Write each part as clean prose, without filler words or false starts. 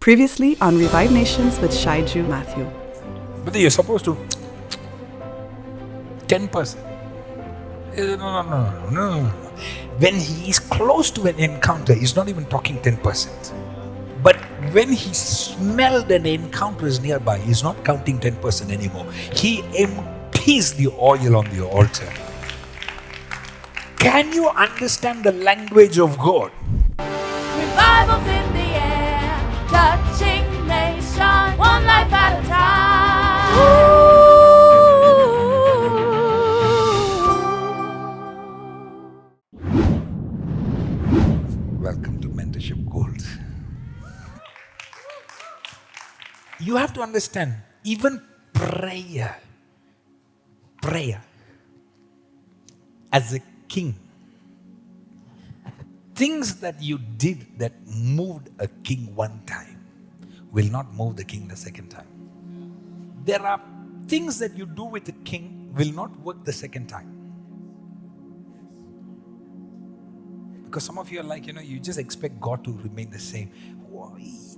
Previously on Revive Nations with Shyju Mathew. But you're supposed to 10%. No. When he is close to an encounter, he's not even talking 10%. But when he smelled an encounter is nearby, he's not counting 10% anymore. He empties the oil on the altar. Can you understand the language of God? Revivals in the air, touching nation, one life at a time. Welcome to Mentorship Gold. You have to understand, even prayer as a king, things that you did that moved a king one time will not move the king the second time. There are things that you do with the king will not work the second time. Because some of you are like, you just expect God to remain the same.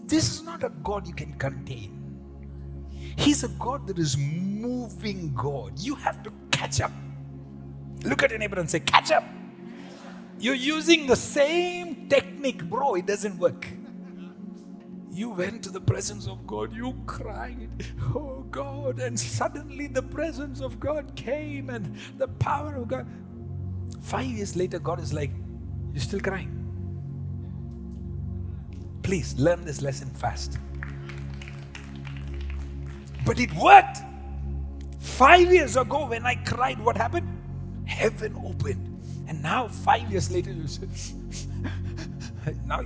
This is not a God you can contain. He's a God that is moving God. You have to catch up. Look at your neighbor and say, catch up. You're using the same technique, bro. It doesn't work. You went to the presence of God. You cried, oh God. And suddenly the presence of God came and the power of God. 5 years later, God is like, you're still crying. Please learn this lesson fast. But it worked. 5 years ago when I cried, what happened? Heaven opened. And now 5 years later, you say, now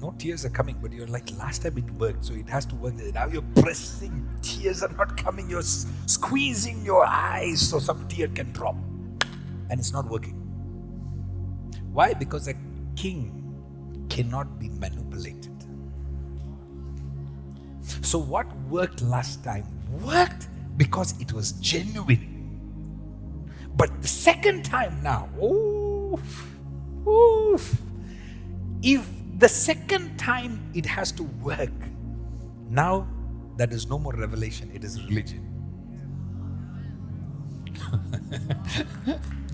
no tears are coming, but you're like, last time it worked, so it has to work. Now you're pressing, tears are not coming, you're squeezing your eyes so some tear can drop. And it's not working. Why? Because a king cannot be manipulated. So what worked last time worked because it was genuine. But the second time now, if the second time it has to work, now that is no more revelation, it is religion.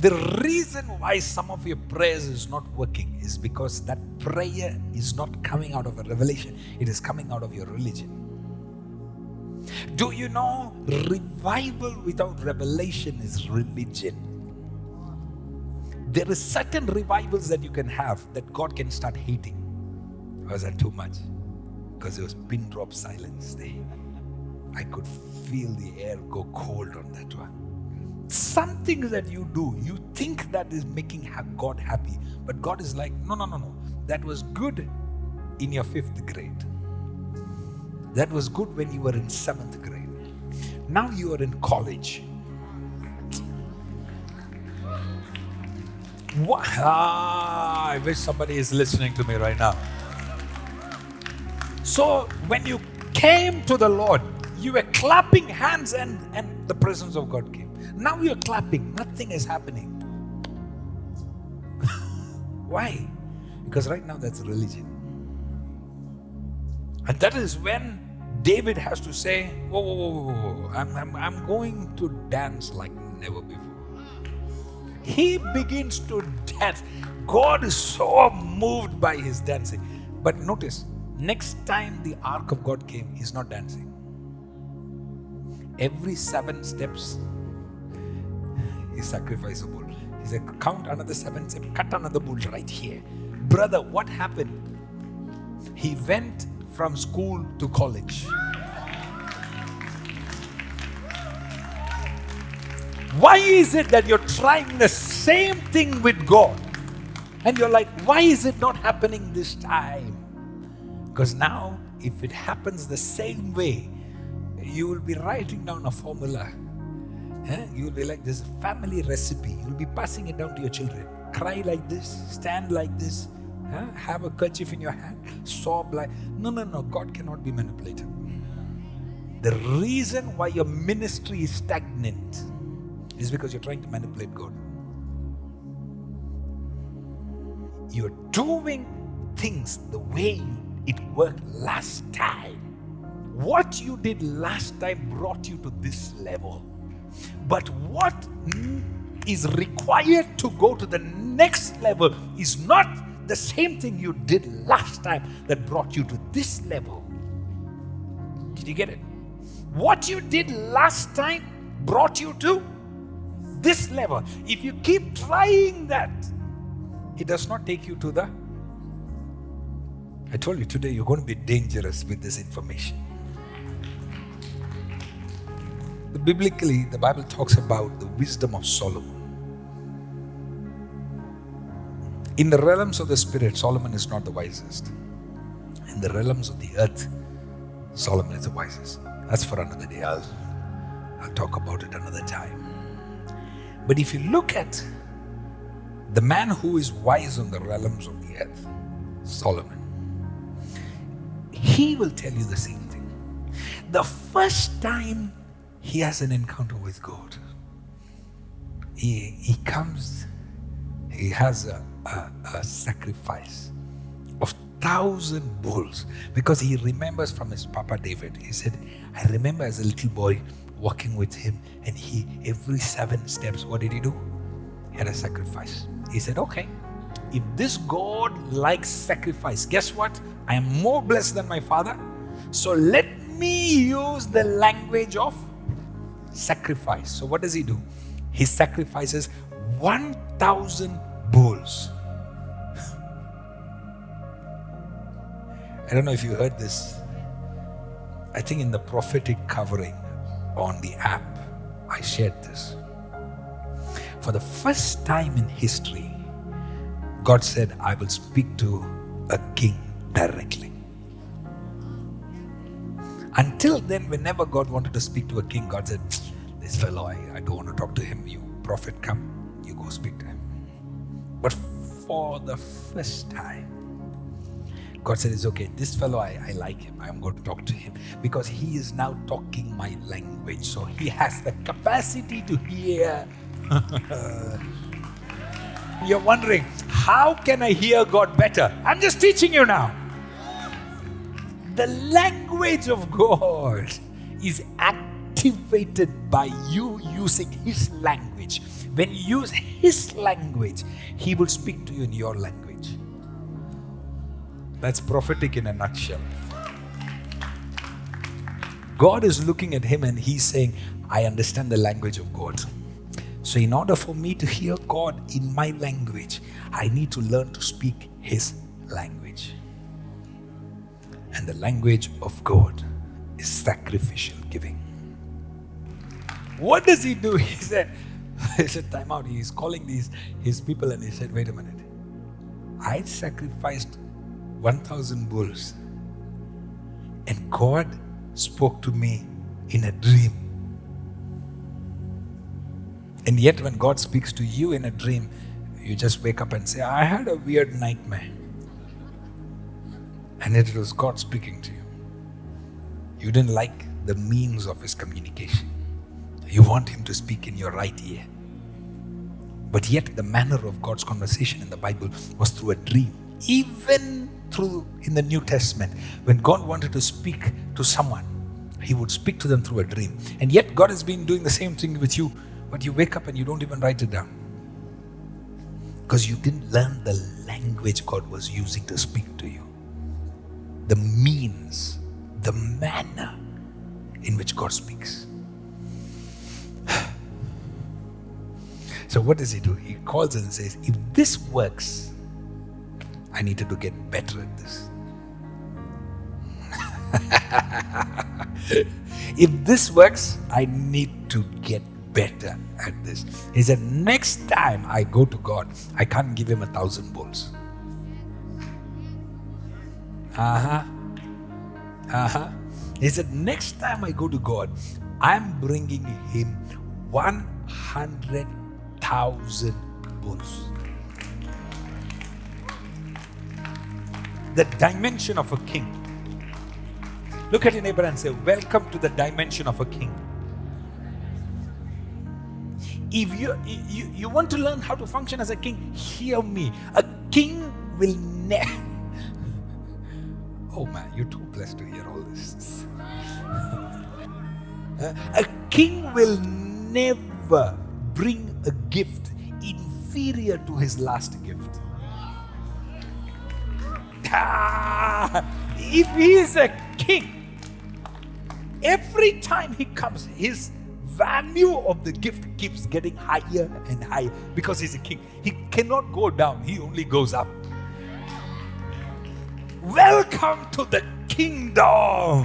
The reason why some of your prayers is not working is because that prayer is not coming out of a revelation, it is coming out of your religion. Do you know revival without revelation is religion? There is certain revivals that you can have that God can start hating. Was that too much? Because there was pin drop silence there. I could feel the air go cold on that one. Some things that you do, you think that is making God happy. But God is like, no. That was good in your 5th grade. That was good when you were in 7th grade. Now you are in college. What? I wish somebody is listening to me right now. So when you came to the Lord, you were clapping hands and the presence of God came. Now you're clapping, nothing is happening. Why? Because right now that's religion. And that is when David has to say, whoa. I'm going to dance like never before. He begins to dance. God is so moved by his dancing. But notice, next time the ark of God came, he's not dancing. Every 7 steps is sacrificeable. He said, count another 7 steps, cut another bull right here. Brother, what happened? He went from school to college. Why is it that you're trying the same thing with God? And you're like, why is it not happening this time? Because now, if it happens the same way, you will be writing down a formula. You will be like, this is a family recipe. You'll be passing it down to your children. Cry like this, stand like this, have a kerchief in your hand, sob like... No. God cannot be manipulated. The reason why your ministry is stagnant is because you're trying to manipulate God. You're doing things the way you It worked last time. What you did last time brought you to this level. But what is required to go to the next level is not the same thing you did last time that brought you to this level. Did you get it? What you did last time brought you to this level. If you keep trying that, it does not take you to the... I told you today you're going to be dangerous with this information. Biblically, the Bible talks about the wisdom of Solomon. In the realms of the spirit, Solomon is not the wisest. In the realms of the earth, Solomon is the wisest. That's for another day. I'll talk about it another time. But if you look at the man who is wise on the realms of the earth, Solomon, he will tell you the same thing. The first time he has an encounter with God, he comes, he has a sacrifice of 1,000 bulls, because he remembers from his Papa David. He said, I remember as a little boy walking with him, and he, every 7 steps, what did he do? He had a sacrifice. He said, okay, if this God likes sacrifice, guess what? I am more blessed than my father. So let me use the language of sacrifice. So what does he do? He sacrifices 1,000 bulls. I don't know if you heard this. I think in the prophetic covering on the app, I shared this. For the first time in history, God said, I will speak to a king directly. Until then, whenever God wanted to speak to a king, God said, this fellow, I don't want to talk to him. You prophet, come, you go speak to him. But for the first time, God said, it's okay, this fellow, I like him. I'm going to talk to him because he is now talking my language. So he has the capacity to hear. You're wondering, how can I hear God better? I'm just teaching you now. The language of God is activated by you using His language. When you use His language, He will speak to you in your language. That's prophetic in a nutshell. God is looking at him and he's saying, I understand the language of God. So in order for me to hear God in my language, I need to learn to speak His language. And the language of God is sacrificial giving. What does he do? He said, time out. He's calling his people and he said, wait a minute. I sacrificed 1,000 bulls and God spoke to me in a dream. And yet when God speaks to you in a dream, you just wake up and say, I had a weird nightmare. And it was God speaking to you. You didn't like the means of His communication. You want Him to speak in your right ear. But yet the manner of God's conversation in the Bible was through a dream. Even through in the New Testament, when God wanted to speak to someone, He would speak to them through a dream. And yet God has been doing the same thing with you, but you wake up and you don't even write it down. Because you didn't learn the language God was using to speak to you. The means, the manner in which God speaks. So what does He do? He calls and says, if this works, I needed to get better at this. If this works, I need to get better at this. He said, next time I go to God, I can't give Him 1,000 bulls. He said, next time I go to God, I'm bringing Him 100,000 bulls. The dimension of a king. Look at your neighbor and say, welcome to the dimension of a king. If you want to learn how to function as a king, hear me. A king will never... Oh man, you're too blessed to hear all this. A king will never bring a gift inferior to his last gift. If he is a king, every time he comes, his value of the gift keeps getting higher and higher because he's a king. He cannot go down, he only goes up. Welcome to the kingdom.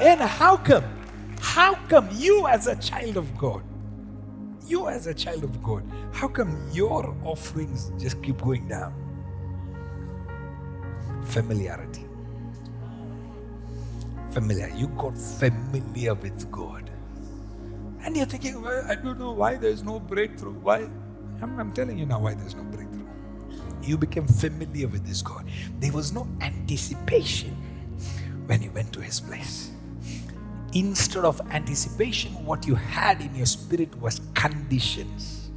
And how come you as a child of God, how come your offerings just keep going down? Familiarity. You got familiar with God. And you're thinking, well, I don't know why there's no breakthrough. Why? I'm telling you now why there's no breakthrough. You became familiar with this God. There was no anticipation when you went to his place. Instead of anticipation, what you had in your spirit was conditions.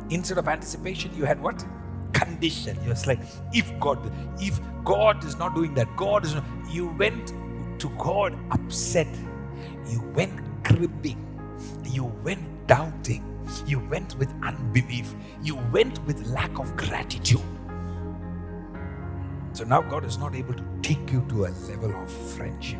Instead of anticipation, you had what? Condition. You're like, if God is not doing that, you went to God upset. You went cribbing. You went doubting. You went with unbelief. You went with lack of gratitude. So now God is not able to take you to a level of friendship.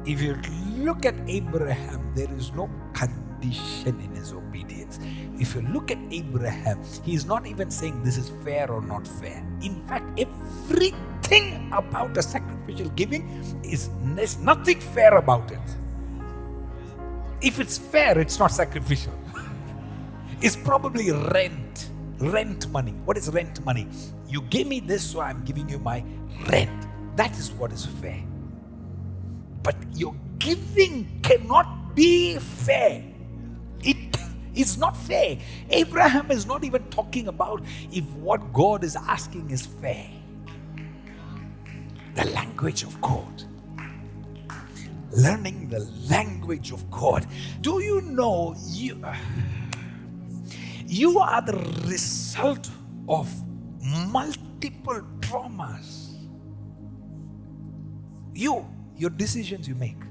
If you look at Abraham, there is no condition in his obedience. If you look at Abraham, he is not even saying this is fair or not fair. In fact, everything about a sacrificial giving there's nothing fair about it. If it's fair, it's not sacrificial. It's probably rent money. What is rent money? You gave me this, so I'm giving you my rent. That is what is fair. But your giving cannot be fair. It is not fair. Abraham is not even talking about if what God is asking is fair. The language of God. Learning the language of God. Do you know you are the result of multiple traumas. Your decisions you make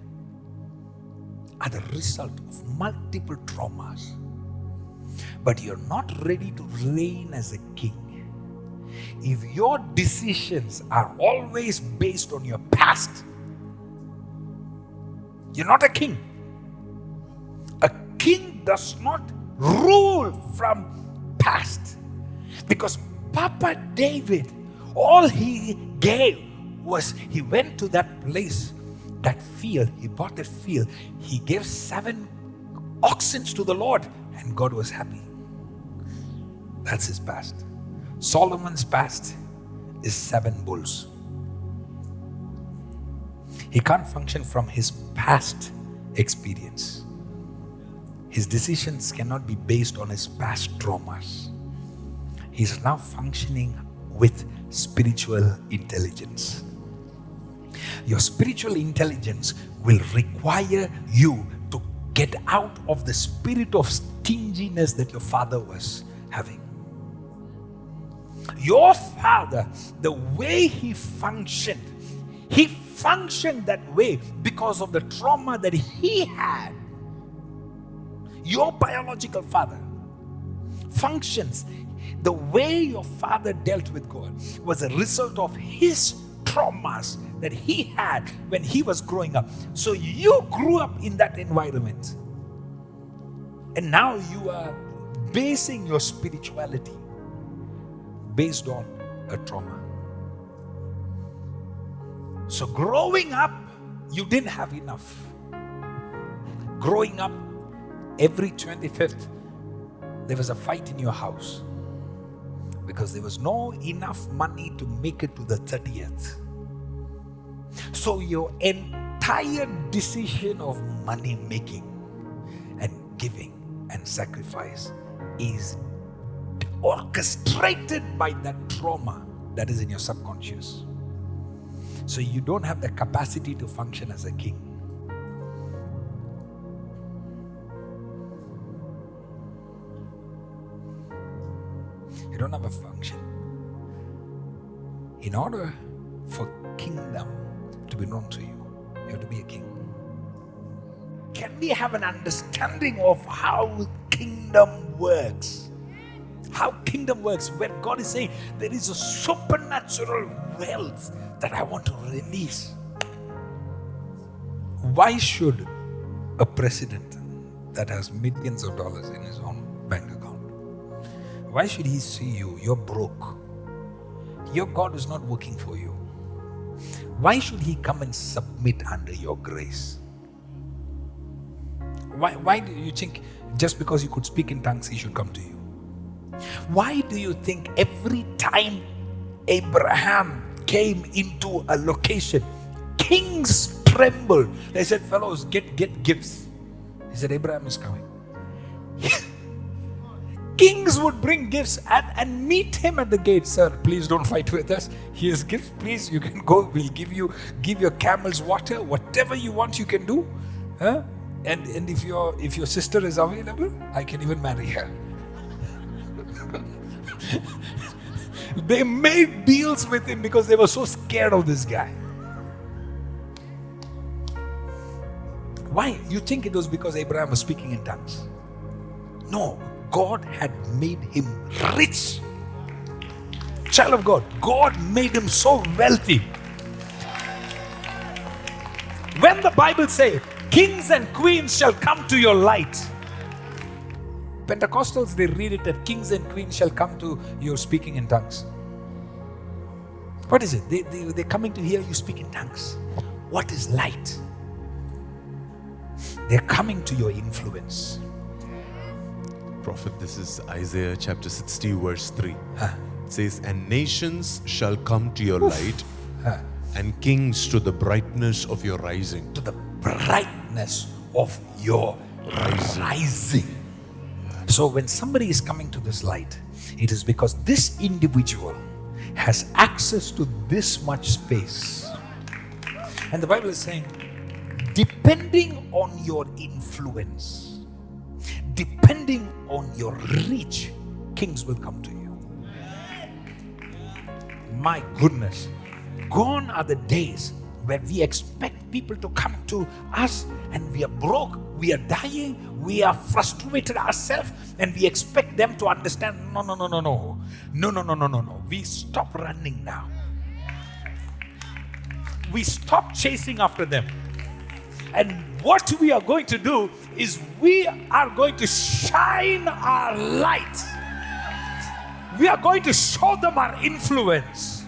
are the result of multiple traumas. But you're not ready to reign as a king. If your decisions are always based on your past, you're not a king. A king does not rule from past. Because Papa David, all he gave was he went to that place, that field. He bought a field. He gave 7 oxen to the Lord and God was happy. That's his past. Solomon's past is 7 bulls. He can't function from his past experience. His decisions cannot be based on his past traumas. He's now functioning with spiritual intelligence. Your spiritual intelligence will require you to get out of the spirit of stinginess that your father was having. Your father, the way he functioned that way because of the trauma that he had. Your biological father functions. The way your father dealt with God was a result of his traumas that he had when he was growing up. So you grew up in that environment. And now you are basing your spirituality based on a trauma. So growing up, you didn't have enough. Growing up, every 25th, there was a fight in your house because there was no enough money to make it to the 30th. So your entire decision of money making and giving and sacrifice is orchestrated by that trauma that is in your subconscious. So you don't have the capacity to function as a king. don't have a function. In order for kingdom to be known to you, you have to be a king. Can we have an understanding of how kingdom works? How kingdom works, where God is saying there is a supernatural wealth that I want to release. Why should a president that has millions of dollars in his own bank account, why should he see you? You're broke. Your God is not working for you. Why should he come and submit under your grace? Why do you think just because you could speak in tongues, he should come to you? Why do you think every time Abraham came into a location, kings trembled? They said, fellows, get gifts. He said, Abraham is coming. Kings would bring gifts and meet him at the gate. Sir, please don't fight with us. Here's gifts, please. You can go. We'll give your camels water. Whatever you want, you can do. Huh? And if your sister is available, I can even marry her. They made deals with him because they were so scared of this guy. Why? You think it was because Abraham was speaking in tongues? No. God had made him rich. Child of God, God made him so wealthy. When the Bible says, kings and queens shall come to your light, Pentecostals, they read it that kings and queens shall come to your speaking in tongues. What is it? They're coming to hear you speak in tongues. What is light? They're coming to your influence. Prophet, this is Isaiah chapter 60 verse 3. It says, and nations shall come to your light, and kings to the brightness of your rising. To the brightness of your rising. So when somebody is coming to this light, it is because this individual has access to this much space. And the Bible is saying, depending on your influence, depending on your reach, kings will come to you. My goodness, gone are the days where we expect people to come to us and we are broke, we are dying, we are frustrated ourselves, and we expect them to understand. No. We stop running now. We stop chasing after them. And what we are going to do is we are going to shine our light. We are going to show them our influence.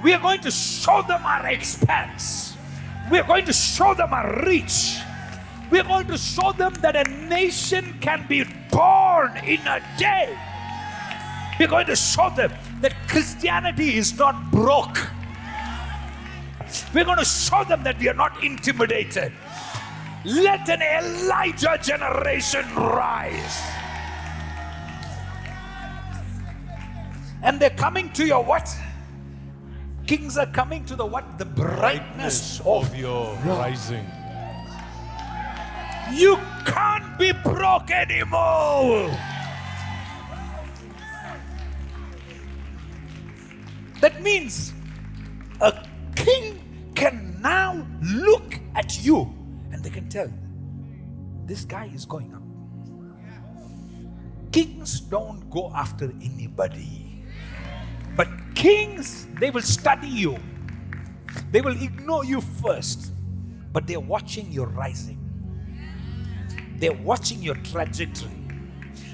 We are going to show them our expanse. We are going to show them our reach. We are going to show them that a nation can be born in a day. We are going to show them that Christianity is not broke. We are going to show them that we are not intimidated. Let an Elijah generation rise. And they're coming to your what? Kings are coming to the what? The brightness of your rising. You can't be broke anymore. That means a king can now look at you and they can tell, this guy is going up. Kings don't go after anybody. But kings, they will study you. They will ignore you first. But they're watching your rising. They're watching your trajectory.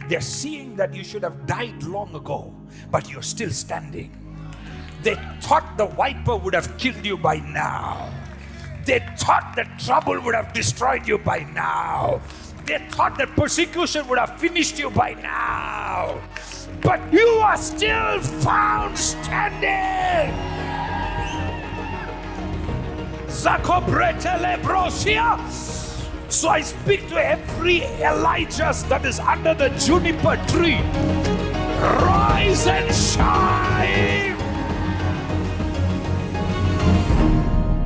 They're seeing that you should have died long ago, but you're still standing. They thought the viper would have killed you by now. They thought that trouble would have destroyed you by now. They thought that persecution would have finished you by now. But you are still found standing. So I speak to every Elijah that is under the juniper tree. Rise and shine.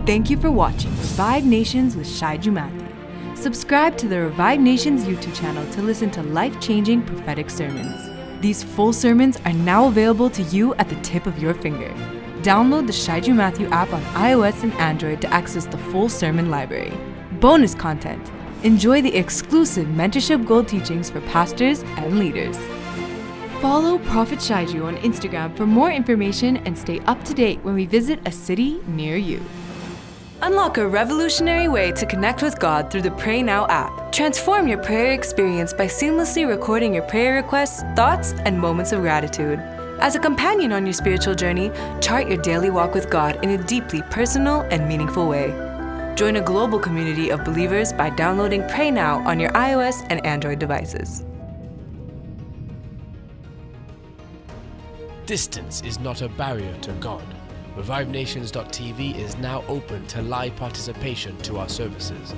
Thank you for watching Revive Nations with Shyju Mathew. Subscribe to the Revive Nations YouTube channel to listen to life-changing prophetic sermons. These full sermons are now available to you at the tip of your finger. Download the Shyju Mathew app on iOS and Android to access the full sermon library. Bonus content. Enjoy the exclusive Mentorship Gold teachings for pastors and leaders. Follow Prophet Shyju on Instagram for more information and stay up to date when we visit a city near you. Unlock a revolutionary way to connect with God through the Pray Now app. Transform your prayer experience by seamlessly recording your prayer requests, thoughts, and moments of gratitude. As a companion on your spiritual journey, chart your daily walk with God in a deeply personal and meaningful way. Join a global community of believers by downloading Pray Now on your iOS and Android devices. Distance is not a barrier to God. ReviveNations.tv is now open to live participation to our services.